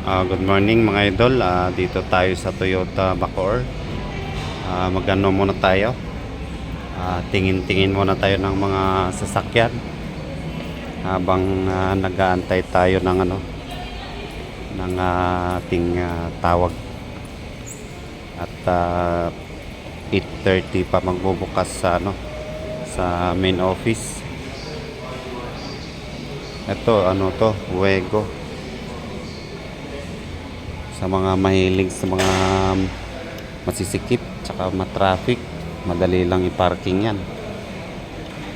Good morning mga idol. Dito tayo sa Toyota Bacoor. Magano muna tayo. Tingin-tingin muna tayo ng mga sasakyan habang nag-aantay tayo ng ng ating tawag. At 8:30 pa magbubukas sa sa main office. Ito to, Wego. Sa mga mahilig sa mga masisikip tsaka matraffic, madali lang i-parking yan.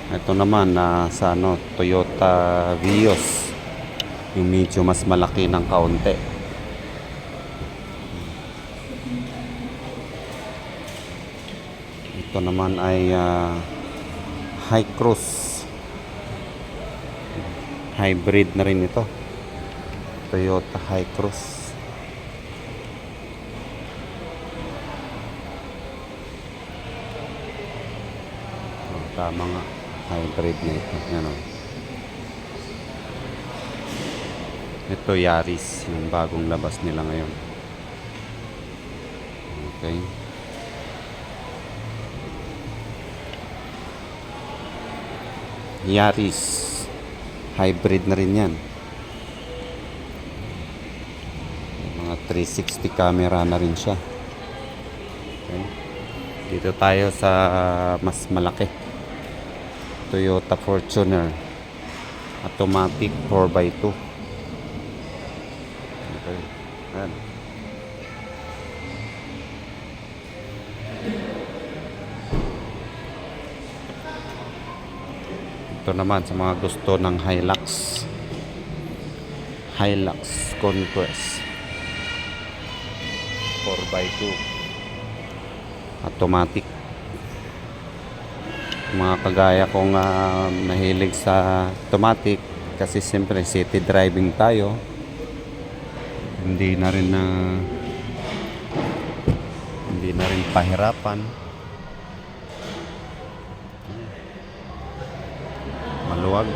Ito naman sa Toyota Vios, yung medyo mas malaki ng kaunti. Ito naman ay Hi-Cruise, hybrid na rin ito, Toyota Hi-Cruise. Tama nga, hybrid na ito. Yan o. Ito Yaris, yung bagong labas nila ngayon. Okay. Yaris, hybrid na rin yan. Mga 360 camera na rin siya. Okay. Dito tayo sa mas malaki, Toyota Fortuner automatic 4x2. Okay. Ayan. Ito naman sa mga gusto ng Hilux Conquest 4x2 automatic. Mga kagaya kong nahilig sa automatic, kasi siyempre city driving tayo, hindi na rin pahirapan, maluwag.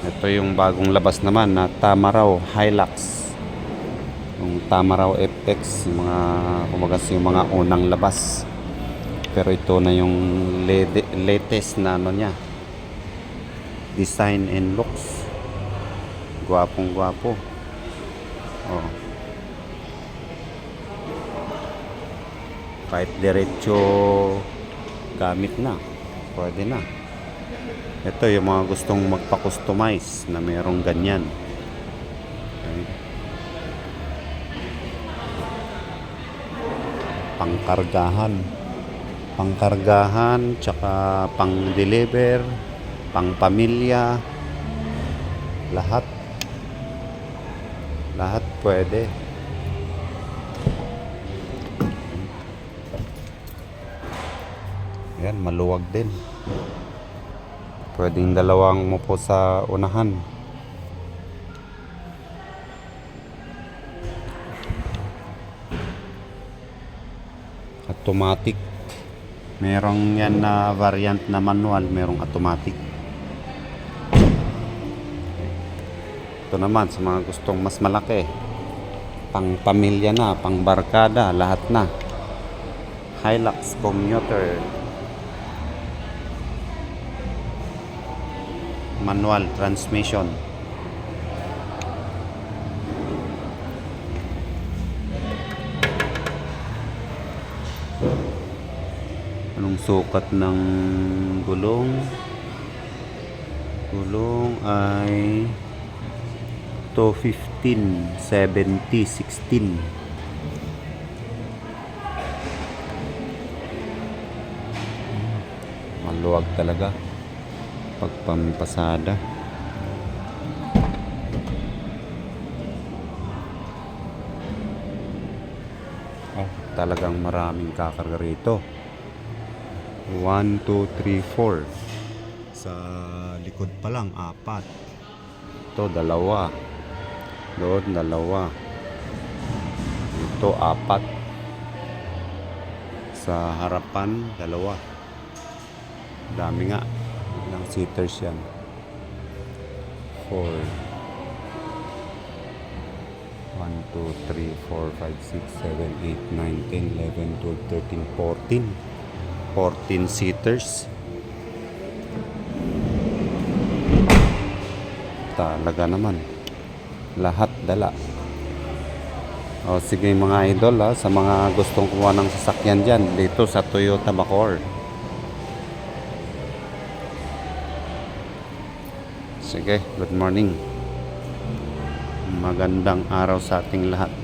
Ito yung bagong labas naman na Tamaraw Hilux, yung Tamaraw FX, yung mga unang labas. Pero ito na yung latest na niya, design and looks. Gwapong gwapo. Oh. Kahit diretso gamit na, pwede na. Ito yung mga gustong magpa-customize na mayroong ganyan. Okay. Pangkargahan, tsaka pang-deliver, pang-pamilya, lahat pwede. Yan, maluwag din. Pwedeng dalawang mupo sa unahan. Automatic. Merong yan na variant na manual, merong automatic. Ito naman sa mga gustong mas malaki, pang pamilya na, pang barkada, lahat na. Hilux Commuter, manual transmission. Anong sukat ng gulong? Gulong ay 215 70 16. Maluwag talaga pag pampasada. Talagang maraming kakarga rito. 1, 2, 3, 4. Sa likod pa lang 4. Ito 2. Doon 2. Ito 4. Sa harapan 2. Dami nga. Ilang seaters yan. 1, 2, 3, 4, 5, 6, 7, 8, 9, 10, 11, 12, 13, 14. 14 seaters. Talaga naman. Lahat dala. O sige mga idol sa mga gustong kumuha ng sasakyan dyan dito sa Toyota Bacoor. Sige, good morning. Magandang araw sa ating lahat.